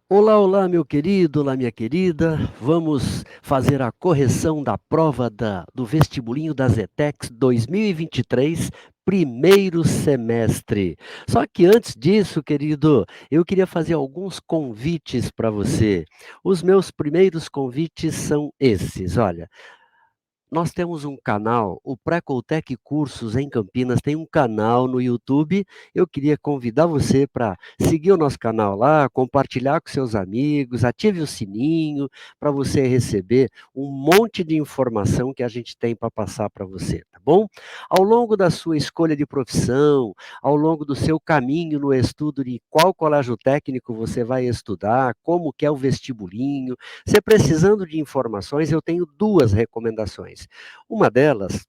Olá, olá, meu querido, olá, minha querida. Vamos fazer a correção da prova do vestibulinho da Zetex 2023, primeiro semestre. Só que antes disso, querido, eu queria fazer alguns convites para você. Os meus primeiros convites são esses, olha. Nós temos um canal, o Precoltec Cursos em Campinas tem um canal no YouTube. Eu queria convidar você para seguir o nosso canal lá, compartilhar com seus amigos, ative o sininho para você receber um monte de informação que a gente tem para passar para você, tá bom? Ao longo da sua escolha de profissão, ao longo do seu caminho no estudo de qual colégio técnico você vai estudar, como que é o vestibulinho, você precisando de informações, eu tenho duas recomendações. Uma delas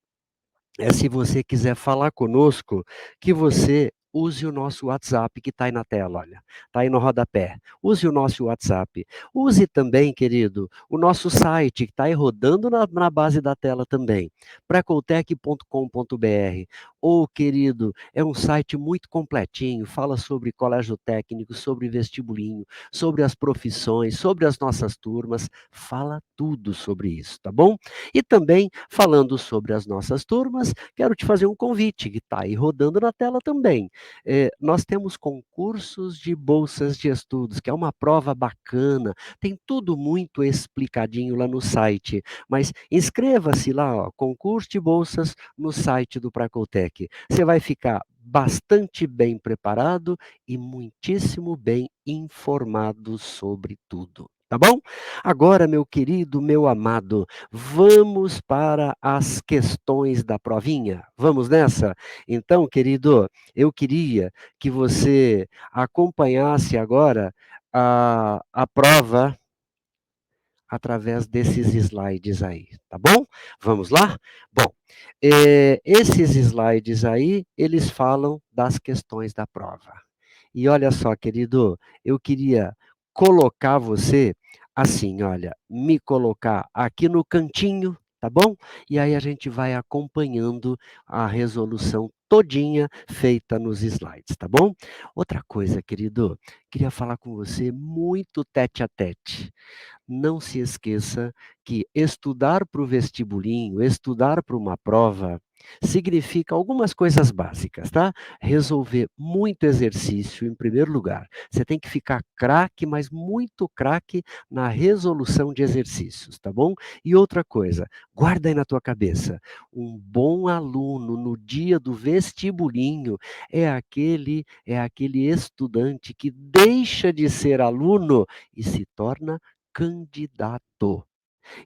é se você quiser falar conosco, que você use o nosso WhatsApp que está aí na tela, olha, está aí no rodapé. Use o nosso WhatsApp. Use também, querido, o nosso site que está aí rodando na base da tela também, precoltec.com.br. Ô, querido, é um site muito completinho, fala sobre colégio técnico, sobre vestibulinho, sobre as profissões, sobre as nossas turmas, fala tudo sobre isso, tá bom? E também, falando sobre as nossas turmas, quero te fazer um convite, que está aí rodando na tela também. Nós temos concursos de bolsas de estudos, que é uma prova bacana, tem tudo muito explicadinho lá no site, mas inscreva-se lá, ó, concurso de bolsas no site do Pracoltec. Você vai ficar bastante bem preparado e muitíssimo bem informado sobre tudo. Tá bom? Agora, meu querido, meu amado, vamos para as questões da provinha. Vamos nessa? Então, querido, eu queria que você acompanhasse agora a prova através desses slides aí, tá bom? Vamos lá? Bom, esses slides aí, eles falam das questões da prova. E olha só, querido, eu queria colocar você assim, olha, me colocar aqui no cantinho, tá bom? E aí a gente vai acompanhando a resolução todinha feita nos slides, tá bom? Outra coisa, querido, queria falar com você muito tete a tete. Não se esqueça que estudar para o vestibulinho, estudar para uma prova, significa algumas coisas básicas, tá? Resolver muito exercício, em primeiro lugar. Você tem que ficar craque, mas muito craque na resolução de exercícios, tá bom? E outra coisa, guarda aí na tua cabeça, um bom aluno no dia do vestibulinho é aquele estudante que deixa de ser aluno e se torna candidato.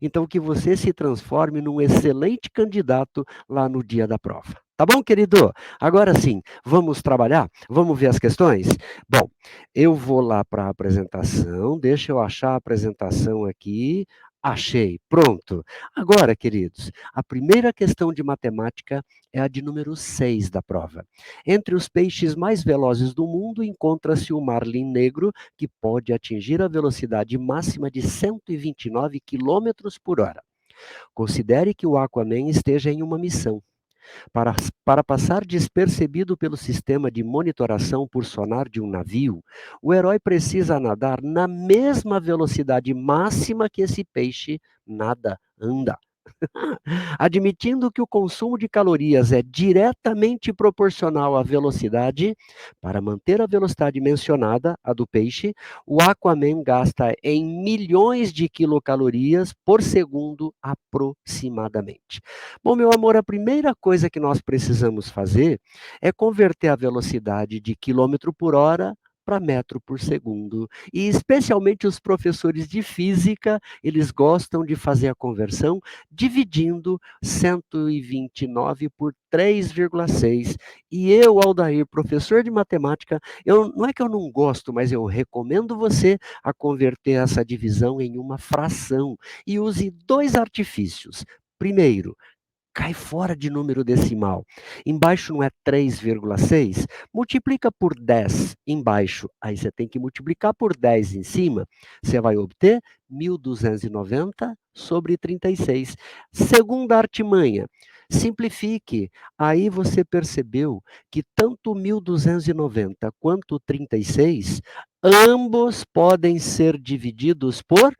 Então, que você se transforme num excelente candidato lá no dia da prova. Tá bom, querido? Agora sim, vamos trabalhar? Vamos ver as questões? Bom, eu vou lá para a apresentação, deixa eu achar a apresentação aqui. Achei, pronto. Agora, queridos, a primeira questão de matemática é a de número 6 da prova. Entre os peixes mais velozes do mundo encontra-se o marlim negro, que pode atingir a velocidade máxima de 129 quilômetros por hora. Considere que o Aquaman esteja em uma missão. Para, para passar despercebido pelo sistema de monitoração por sonar de um navio, o herói precisa nadar na mesma velocidade máxima que esse peixe nada, anda. Admitindo que o consumo de calorias é diretamente proporcional à velocidade, para manter a velocidade mencionada, a do peixe, o Aquaman gasta em milhões de quilocalorias por segundo aproximadamente. Bom, meu amor, a primeira coisa que nós precisamos fazer é converter a velocidade de quilômetro por hora para metro por segundo. E especialmente os professores de física, eles gostam de fazer a conversão dividindo 129 por 3,6. E eu, Aldair, professor de matemática, não é que eu não gosto, mas eu recomendo você a converter essa divisão em uma fração e use dois artifícios. Primeiro, cai fora de número decimal. Embaixo não é 3,6? Multiplica por 10 embaixo. Aí você tem que multiplicar por 10 em cima. Você vai obter 1.290 sobre 36. Segunda artimanha. Simplifique. Aí você percebeu que tanto 1.290 quanto 36 Ambos podem ser divididos por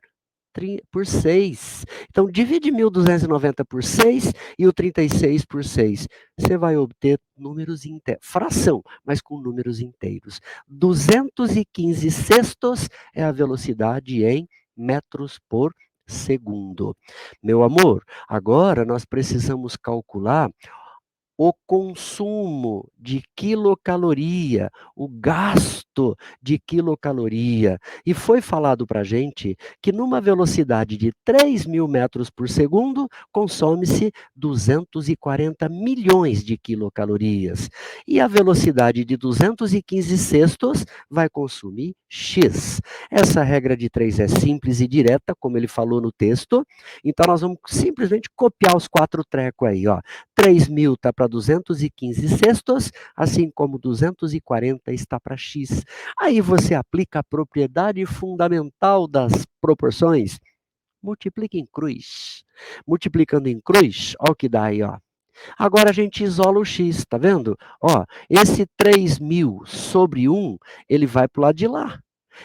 6. Então, divide 1.290 por 6 e o 36 por 6. Você vai obter números inteiros, fração, mas com números inteiros. 215 sextos é a velocidade em metros por segundo. Meu amor, agora nós precisamos calcular o consumo de quilocaloria, o gasto de quilocaloria. E foi falado para a gente que numa velocidade de 3.000 metros por segundo, consome-se 240 milhões de quilocalorias. E a velocidade de 215 sextos vai consumir X. Essa regra de 3 é simples e direta, como ele falou no texto. Então, nós vamos simplesmente copiar os 4 trecos aí, ó. 3.000 está para 215 sextos, assim como 240 está para x. Aí você aplica a propriedade fundamental das proporções. Multiplica em cruz. Multiplicando em cruz, olha o que dá aí, ó. Agora a gente isola o x, tá vendo? Ó, esse 3.000 sobre 1, ele vai para o lado de lá.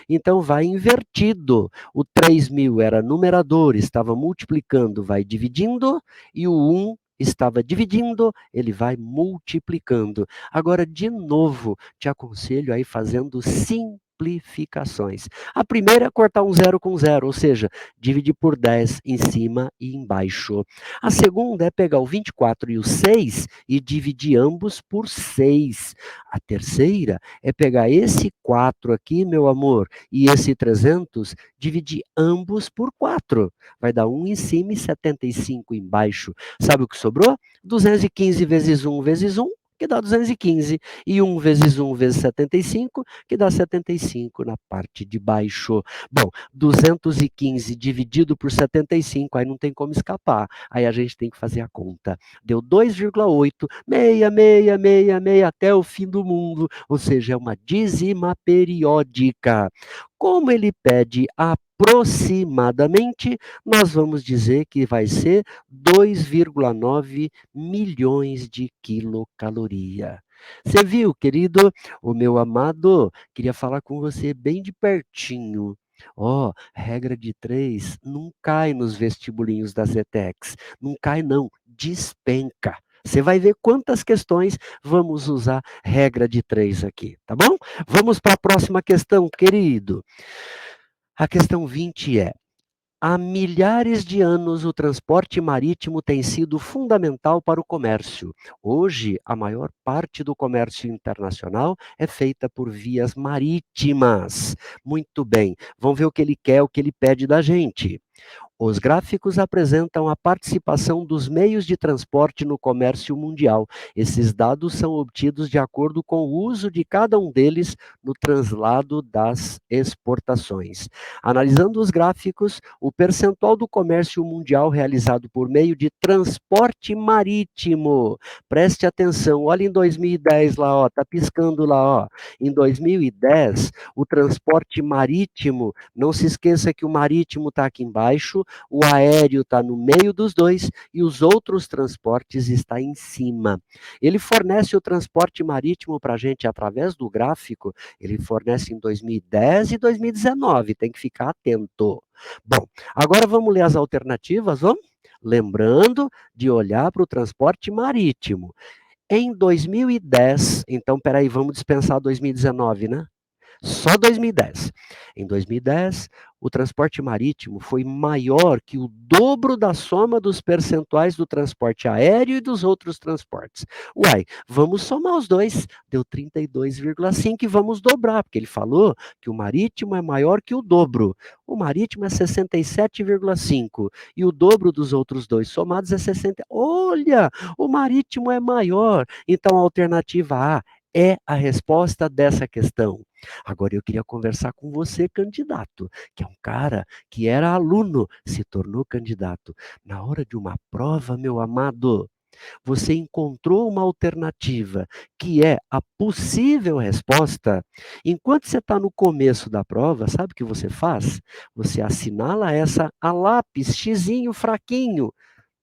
Então vai invertido. O 3.000 era numerador, estava multiplicando, vai dividindo, e o 1 estava dividindo, ele vai multiplicando. Agora, de novo, te aconselho aí fazendo simplificações. A primeira é cortar um zero com zero, ou seja, dividir por 10 em cima e embaixo. A segunda é pegar o 24 e o 6 e dividir ambos por 6. A terceira é pegar esse 4 aqui, meu amor, e esse 300, dividir ambos por 4. Vai dar 1 em cima e 75 embaixo. Sabe o que sobrou? 215 vezes 1 vezes 1, que dá 215. E 1 vezes 1 vezes 75, que dá 75 na parte de baixo. Bom, 215 dividido por 75, aí não tem como escapar. Aí a gente tem que fazer a conta. Deu 2,8, 66666 até o fim do mundo, ou seja, é uma dízima periódica. Como ele pede aproximadamente, nós vamos dizer que vai ser 2,9 milhões de quilocaloria. Você viu, querido? O meu amado, queria falar com você bem de pertinho. Ó, regra de 3 não cai nos vestibulinhos da Zetex. Não cai, não. Despenca. Você vai ver quantas questões vamos usar regra de 3 aqui, tá bom? Vamos para a próxima questão, querido. A questão 20 é: há milhares de anos, o transporte marítimo tem sido fundamental para o comércio. Hoje, a maior parte do comércio internacional é feita por vias marítimas. Muito bem, vamos ver o que ele quer, o que ele pede da gente. Os gráficos apresentam a participação dos meios de transporte no comércio mundial. Esses dados são obtidos de acordo com o uso de cada um deles no translado das exportações. Analisando os gráficos, o percentual do comércio mundial realizado por meio de transporte marítimo. Preste atenção, olha em 2010 lá, ó, tá piscando lá, ó. Em 2010, o transporte marítimo, não se esqueça que o marítimo está aqui embaixo, o aéreo está no meio dos dois e os outros transportes está em cima. Ele fornece o transporte marítimo para a gente através do gráfico, ele fornece em 2010 e 2019, tem que ficar atento. Bom, agora vamos ler as alternativas, vamos? Lembrando de olhar para o transporte marítimo. Em 2010, então, peraí, vamos dispensar 2019, né? Só 2010. Em 2010, o transporte marítimo foi maior que o dobro da soma dos percentuais do transporte aéreo e dos outros transportes. Uai, vamos somar os dois, deu 32,5 e vamos dobrar, porque ele falou que o marítimo é maior que o dobro. O marítimo é 67,5 e o dobro dos outros dois somados é 60. Olha, o marítimo é maior. Então a alternativa A é a resposta dessa questão. Agora eu queria conversar com você, candidato, que é um cara que era aluno, se tornou candidato. Na hora de uma prova, meu amado, você encontrou uma alternativa que é a possível resposta. Enquanto você está no começo da prova, sabe o que você faz? Você assinala essa a lápis, xizinho fraquinho,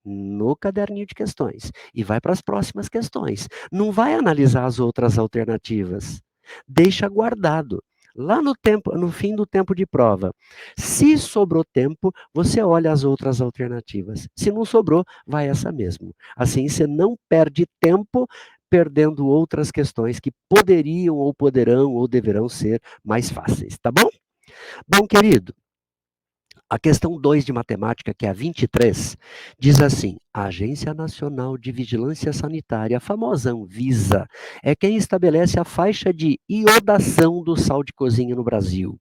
no caderninho de questões e vai para as próximas questões. Não vai analisar as outras alternativas. Deixa guardado. lá no fim do tempo de prova. Se sobrou tempo, você olha as outras alternativas. Se não sobrou, vai essa mesmo. Assim você não perde tempo perdendo outras questões que poderiam ou poderão ou deverão ser mais fáceis, tá bom? Bom, querido, a questão 2 de matemática, que é a 23, diz assim: a Agência Nacional de Vigilância Sanitária, a famosa Anvisa, é quem estabelece a faixa de iodação do sal de cozinha no Brasil.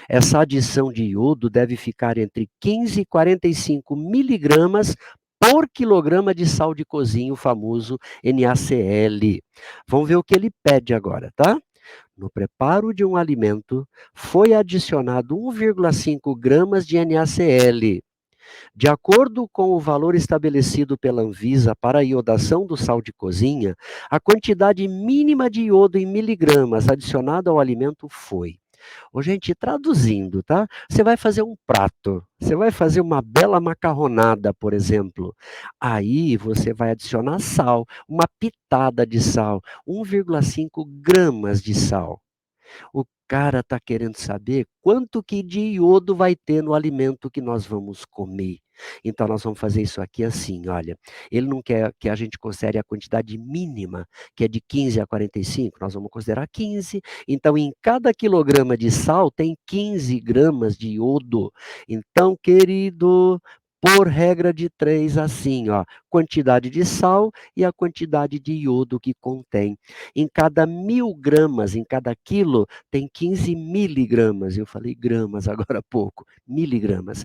Essa adição de iodo deve ficar entre 15 e 45 miligramas por quilograma de sal de cozinha, o famoso NaCl. Vamos ver o que ele pede agora, tá? No preparo de um alimento, foi adicionado 1,5 gramas de NaCl. De acordo com o valor estabelecido pela Anvisa para a iodação do sal de cozinha, a quantidade mínima de iodo em miligramas adicionada ao alimento foi. Ô, gente, traduzindo, tá? Você vai fazer um prato, você vai fazer uma bela macarronada, por exemplo. Aí você vai adicionar sal, uma pitada de sal, 1,5 gramas de sal. O cara está querendo saber quanto que de iodo vai ter no alimento que nós vamos comer. Então, nós vamos fazer isso aqui assim, olha. Ele não quer que a gente considere a quantidade mínima, que é de 15 a 45, nós vamos considerar 15. Então, em cada quilograma de sal, tem 15 gramas de iodo. Então, querido, por regra de 3, assim, ó, quantidade de sal e a quantidade de iodo que contém. Em cada 1.000 gramas, em cada quilo, tem 15 miligramas. Eu falei gramas agora há pouco, miligramas.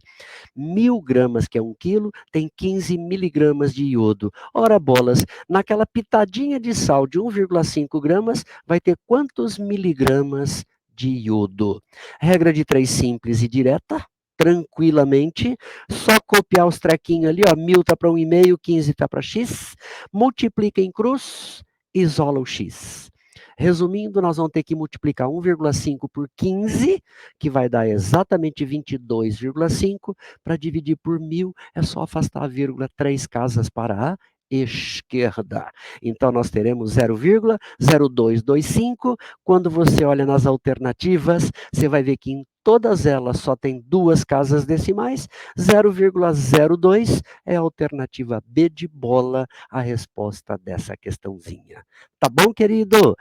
1.000 gramas, que é 1 quilo, tem 15 miligramas de iodo. Ora bolas, naquela pitadinha de sal de 1,5 gramas, vai ter quantos miligramas de iodo? Regra de 3 simples e direta. Tranquilamente, só copiar os trequinhos ali, ó, 1.000 tá para 1,5, 15 tá para x, multiplica em cruz, isola o x. Resumindo, nós vamos ter que multiplicar 1,5 por 15, que vai dar exatamente 22,5. Para dividir por 1.000, é só afastar a vírgula 3 casas para a esquerda. Então, nós teremos 0,0225. Quando você olha nas alternativas, você vai ver que em todas elas só tem 2 casas decimais. 0,02 é a alternativa B de bola, a resposta dessa questãozinha. Tá bom, querido?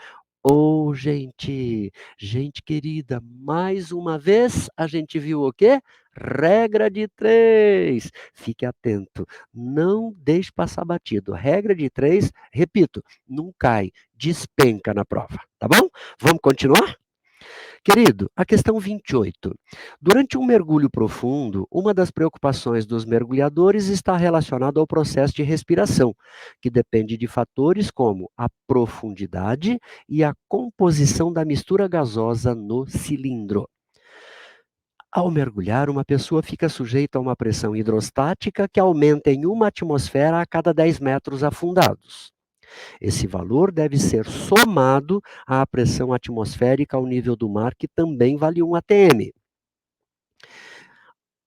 Ô, gente querida, mais uma vez a gente viu o quê? Regra de 3. Fique atento, não deixe passar batido. Regra de 3, repito, não cai, despenca na prova, tá bom? Vamos continuar? Querido, a questão 28. Durante um mergulho profundo, uma das preocupações dos mergulhadores está relacionada ao processo de respiração, que depende de fatores como a profundidade e a composição da mistura gasosa no cilindro. Ao mergulhar, uma pessoa fica sujeita a uma pressão hidrostática que aumenta em 1 atmosfera a cada 10 metros afundados. Esse valor deve ser somado à pressão atmosférica ao nível do mar, que também vale 1 atm.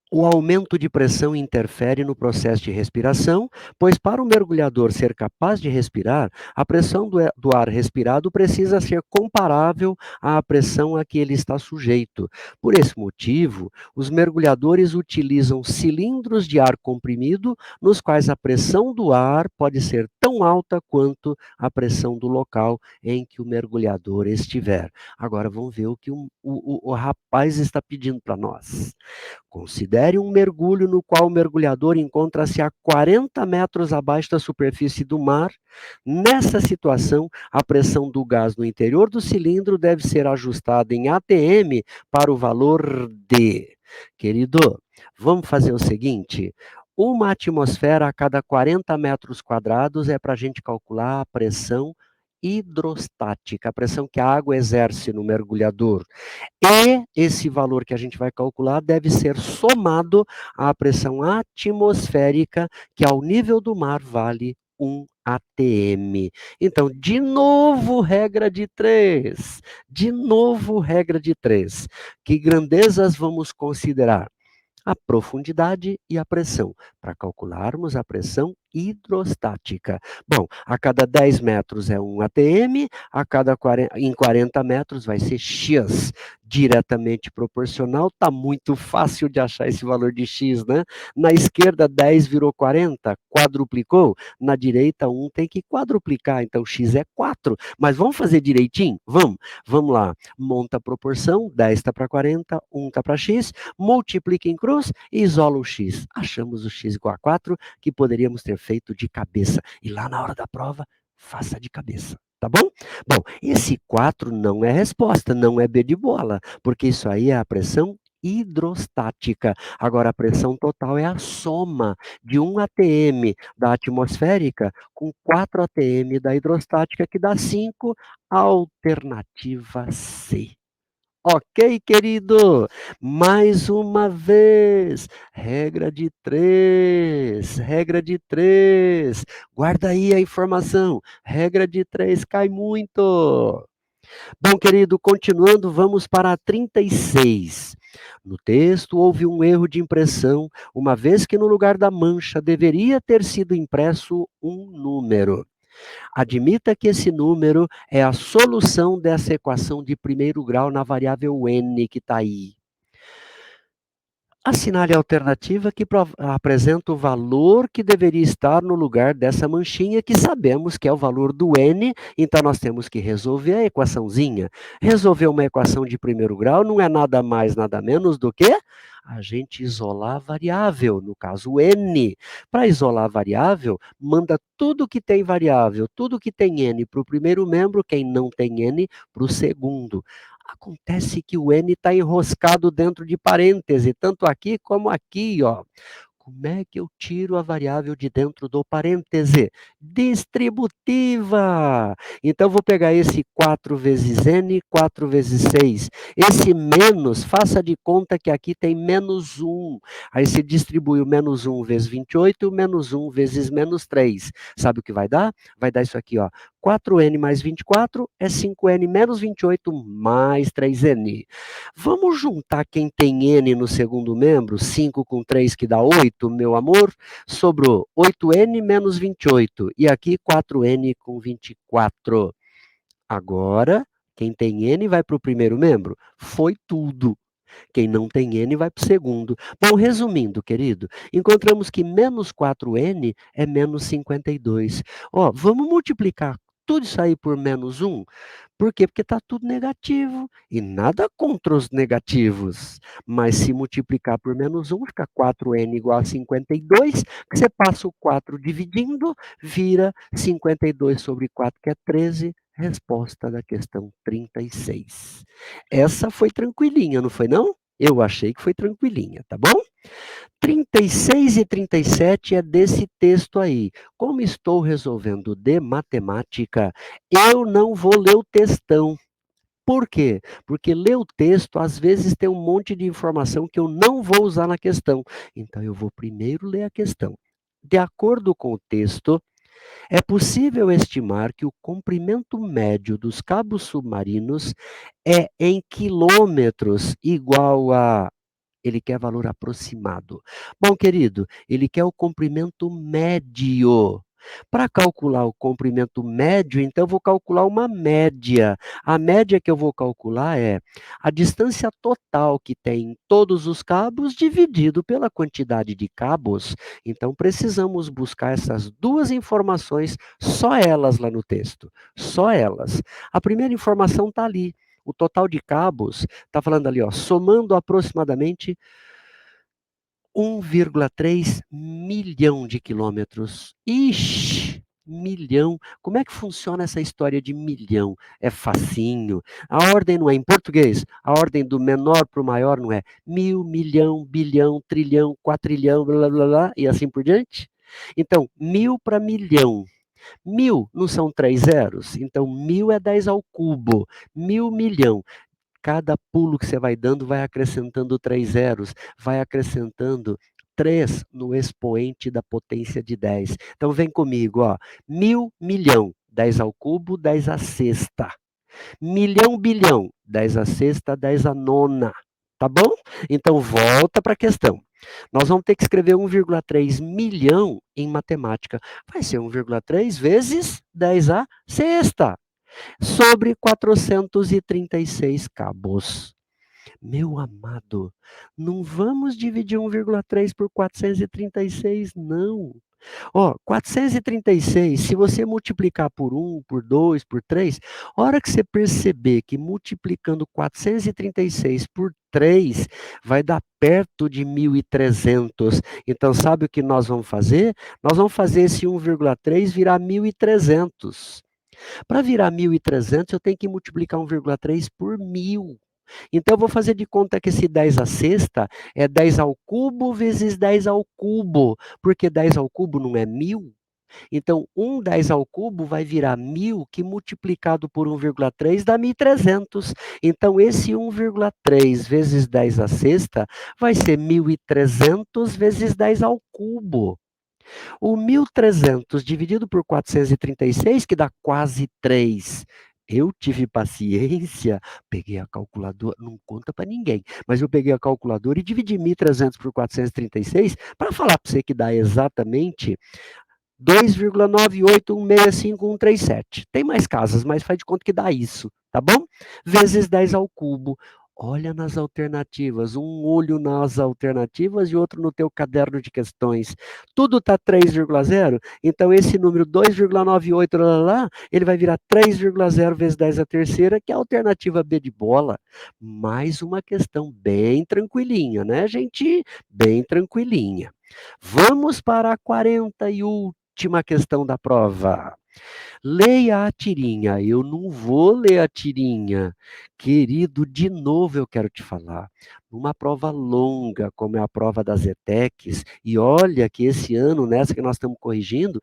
O aumento de pressão interfere no processo de respiração, pois para o mergulhador ser capaz de respirar, a pressão do ar respirado precisa ser comparável à pressão a que ele está sujeito. Por esse motivo, os mergulhadores utilizam cilindros de ar comprimido, nos quais a pressão do ar pode ser tão alta quanto a pressão do local em que o mergulhador estiver. Agora vamos ver o que o rapaz está pedindo para nós. Considere um mergulho no qual o mergulhador encontra-se a 40 metros abaixo da superfície do mar. Nessa situação, a pressão do gás no interior do cilindro deve ser ajustada em atm para o valor de... Querido, vamos fazer o seguinte: 1 atmosfera a cada 40 metros quadrados é para a gente calcular a pressão hidrostática, a pressão que a água exerce no mergulhador. E esse valor que a gente vai calcular deve ser somado à pressão atmosférica, que ao nível do mar vale 1 atm. Então, de novo, regra de 3. De novo, regra de 3. Que grandezas vamos considerar? A profundidade e a pressão. para calcularmos a pressão hidrostática. Bom, a cada 10 metros é 1 atm, em 40 metros vai ser X, diretamente proporcional. Está muito fácil de achar esse valor de X, né? Na esquerda, 10 virou 40, quadruplicou. Na direita, 1 tem que quadruplicar, então X é 4. Mas vamos fazer direitinho? Vamos lá. Monta a proporção, 10 está para 40, 1 está para X, multiplica em cruz e isola o X. Achamos o X igual a 4, que poderíamos ter feito de cabeça. E lá na hora da prova, faça de cabeça. Tá bom? Bom, esse 4 não é resposta, não é B de bola, porque isso aí é a pressão hidrostática. Agora, a pressão total é a soma de 1 atm da atmosférica com 4 atm da hidrostática, que dá 5, alternativa C. Ok, querido? Mais uma vez, regra de 3, regra de 3. Guarda aí a informação, regra de 3 cai muito. Bom, querido, continuando, vamos para a 36. No texto houve um erro de impressão, uma vez que no lugar da mancha deveria ter sido impresso um número. Admita que esse número é a solução dessa equação de primeiro grau na variável n que está aí. Assinale a alternativa que apresenta o valor que deveria estar no lugar dessa manchinha, que sabemos que é o valor do n, então nós temos que resolver a equaçãozinha. Resolver uma equação de primeiro grau não é nada mais, nada menos do que a gente isolar a variável, no caso n. Para isolar a variável, manda tudo que tem variável, tudo que tem n para o primeiro membro, quem não tem n para o segundo. Acontece que o N está enroscado dentro de parêntese, tanto aqui como aqui, ó. Como é que eu tiro a variável de dentro do parêntese? Distributiva. Então, vou pegar esse 4 vezes n, 4 vezes 6. Esse menos, faça de conta que aqui tem menos 1. Aí se distribui o menos 1 vezes 28, menos 1 vezes menos 3. Sabe o que vai dar? Vai dar isso aqui, ó. 4n mais 24 é 5n menos 28 mais 3n. Vamos juntar quem tem n no segundo membro, 5 com 3 que dá 8, meu amor. Sobrou 8n menos 28. E aqui 4n com 24. Agora, quem tem n vai para o primeiro membro? Foi tudo. Quem não tem n vai para o segundo. Bom, resumindo, querido, encontramos que menos 4n é menos 52. Ó, vamos multiplicar tudo isso aí por menos 1? Por quê? Porque está tudo negativo. E nada contra os negativos. Mas se multiplicar por menos 1, fica 4n igual a 52. Que você passa o 4 dividindo, vira 52 sobre 4, que é 13. Resposta da questão 36. Essa foi tranquilinha, não foi não? Eu achei que foi tranquilinha, tá bom? 36 e 37 é desse texto aí. Como estou resolvendo de matemática, eu não vou ler o textão. Por quê? Porque ler o texto, às vezes, tem um monte de informação que eu não vou usar na questão. Então, eu vou primeiro ler a questão. De acordo com o texto, é possível estimar que o comprimento médio dos cabos submarinos é em quilômetros igual a... Ele quer valor aproximado. Bom, querido, ele quer o comprimento médio. Para calcular o comprimento médio, então eu vou calcular uma média. A média que eu vou calcular é a distância total que tem em todos os cabos dividido pela quantidade de cabos. Então precisamos buscar essas duas informações, só elas lá no texto. Só elas. A primeira informação está ali. O total de cabos, está falando ali, ó, somando aproximadamente 1,3 milhão de quilômetros. Ixi, milhão. Como é que funciona essa história de milhão? É facinho. A ordem não é em português. A ordem do menor para o maior não é mil, milhão, bilhão, trilhão, quatrilhão, blá, blá, blá, e assim por diante. Então, 1.000 para milhão. 1.000 não são 3 zeros? Então, 1.000 é 10 ao cubo. 1.000, milhão. Cada pulo que você vai dando vai acrescentando 3 zeros, vai acrescentando 3 no expoente da potência de 10. Então vem comigo, ó. 1.000, milhão, 10 ao cubo, 10 à sexta. Milhão, bilhão, 10 à sexta, 10 à nona. Tá bom? Então, volta para a questão. Nós vamos ter que escrever 1,3 milhão em matemática. Vai ser 1,3 vezes 10 a sexta, sobre 436 cabos. Meu amado, não vamos dividir 1,3 por 436, não. Ó, 436, se você multiplicar por 1, por 2, por 3, a hora que você perceber que multiplicando 436 por 3 vai dar perto de 1.300. Então, sabe o que nós vamos fazer? Nós vamos fazer esse 1,3 virar 1.300. Para virar 1.300, eu tenho que multiplicar 1,3 por 1.000. Então, eu vou fazer de conta que esse 10 à sexta é 10 ao cubo vezes 10 ao cubo, porque 10 ao cubo não é 1.000? Então, 10 ao cubo vai virar 1.000, que multiplicado por 1,3 dá 1.300. Então, esse 1,3 vezes 10 à sexta vai ser 1.300 vezes 10 ao cubo. O 1.300 dividido por 436, que dá quase 3. Eu tive paciência, peguei a calculadora, não conta para ninguém, mas eu peguei a calculadora e dividi 1.300 por 436 para falar para você que dá exatamente 2,98165,137. Tem mais casas, mas faz de conta que dá isso, tá bom? Vezes 10 ao cubo. Olha nas alternativas, um olho nas alternativas e outro no teu caderno de questões. Tudo está 3,0, então esse número 2,98, ele vai virar 3,0 vezes 10 a terceira, que é a alternativa B de bola. Mais uma questão bem tranquilinha, né, gente? Bem tranquilinha. Vamos para a 41ª última questão da prova. Leia a tirinha. Eu não vou ler a tirinha. Querido, de novo eu quero te falar. Numa prova longa, como é a prova das ETECs, e olha que esse ano, nessa que nós estamos corrigindo,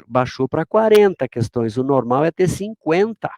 baixou para 40 questões. O normal é ter 50.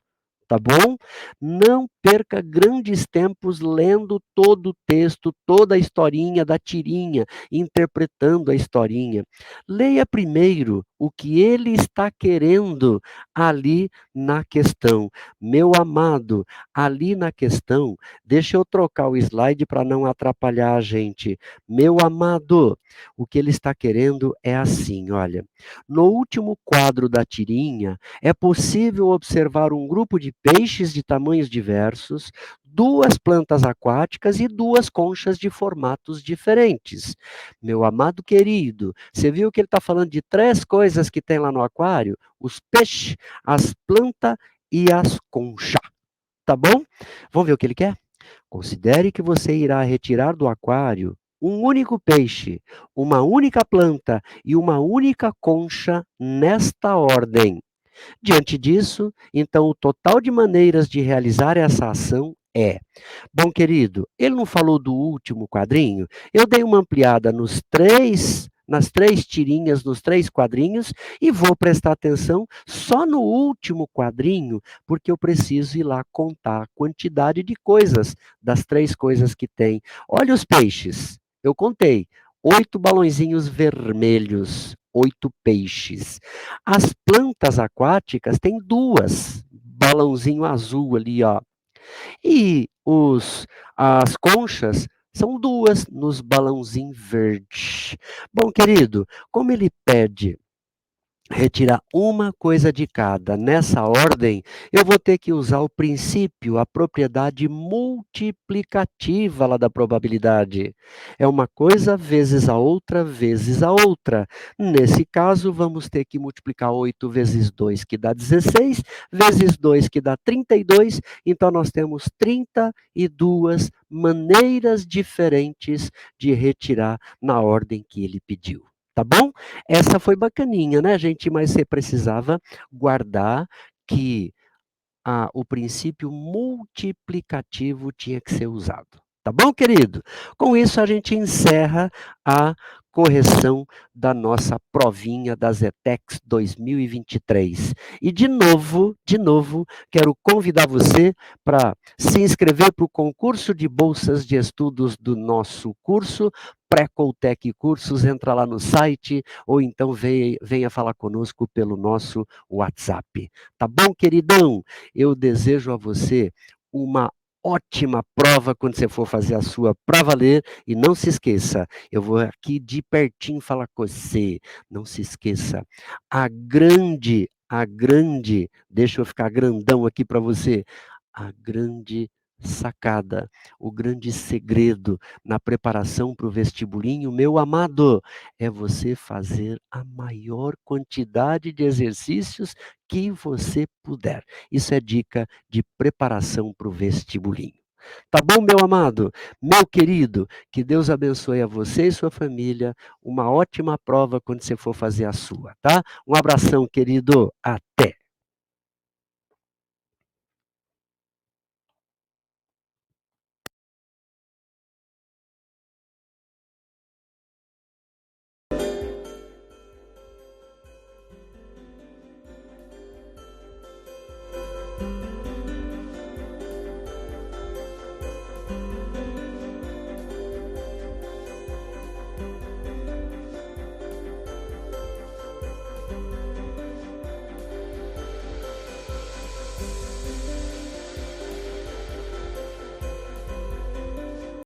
Tá bom? Não perca grandes tempos lendo todo o texto, toda a historinha da tirinha, interpretando a historinha. Leia primeiro o que ele está querendo ali na questão. Meu amado, ali na questão, deixa eu trocar o slide para não atrapalhar a gente. Meu amado, o que ele está querendo é assim, olha. No último quadro da tirinha, é possível observar um grupo de peixes de tamanhos diversos, duas plantas aquáticas e duas conchas de formatos diferentes. Meu amado querido, você viu que ele está falando de três coisas que tem lá no aquário? Os peixes, as plantas e as conchas. Tá bom? Vamos ver o que ele quer? Considere que você irá retirar do aquário um único peixe, uma única planta e uma única concha nesta ordem. Diante disso, então, o total de maneiras de realizar essa ação é. Bom, querido, ele não falou do último quadrinho? Eu dei uma ampliada nas três tirinhas, nos três quadrinhos, e vou prestar atenção só no último quadrinho, porque eu preciso ir lá contar a quantidade de coisas, das três coisas que tem. Olha os peixes, eu contei, 8 balõezinhos vermelhos, 8 peixes. As plantas aquáticas têm duas, balãozinho azul ali, ó. E as conchas são duas nos balãozinho verde. Bom, querido, como ele pede retirar uma coisa de cada. Nessa ordem, eu vou ter que usar o princípio, a propriedade multiplicativa lá da probabilidade. É uma coisa vezes a outra, vezes a outra. Nesse caso, vamos ter que multiplicar 8 vezes 2, que dá 16, vezes 2, que dá 32. Então, nós temos 32 maneiras diferentes de retirar na ordem que ele pediu. Tá bom? Essa foi bacaninha, né, gente? Mas você precisava guardar que o princípio multiplicativo tinha que ser usado. Tá bom, querido? Com isso, a gente encerra a correção da nossa provinha das ETECs 2023. E, de novo, quero convidar você para se inscrever para o concurso de bolsas de estudos do nosso curso, Pré-Coltec Cursos. Entra lá no site, ou então venha falar conosco pelo nosso WhatsApp. Tá bom, queridão? Eu desejo a você uma ótima prova quando você for fazer a sua para valer. E não se esqueça, eu vou aqui de pertinho falar com você. Não se esqueça, deixa eu ficar grandão aqui para você. A grande sacada, o grande segredo na preparação para o vestibulinho, meu amado, é você fazer a maior quantidade de exercícios que você puder. Isso é dica de preparação para o vestibulinho. Tá bom, meu amado? Meu querido, que Deus abençoe a você e sua família. Uma ótima prova quando você for fazer a sua, tá? Um abração, querido. Até!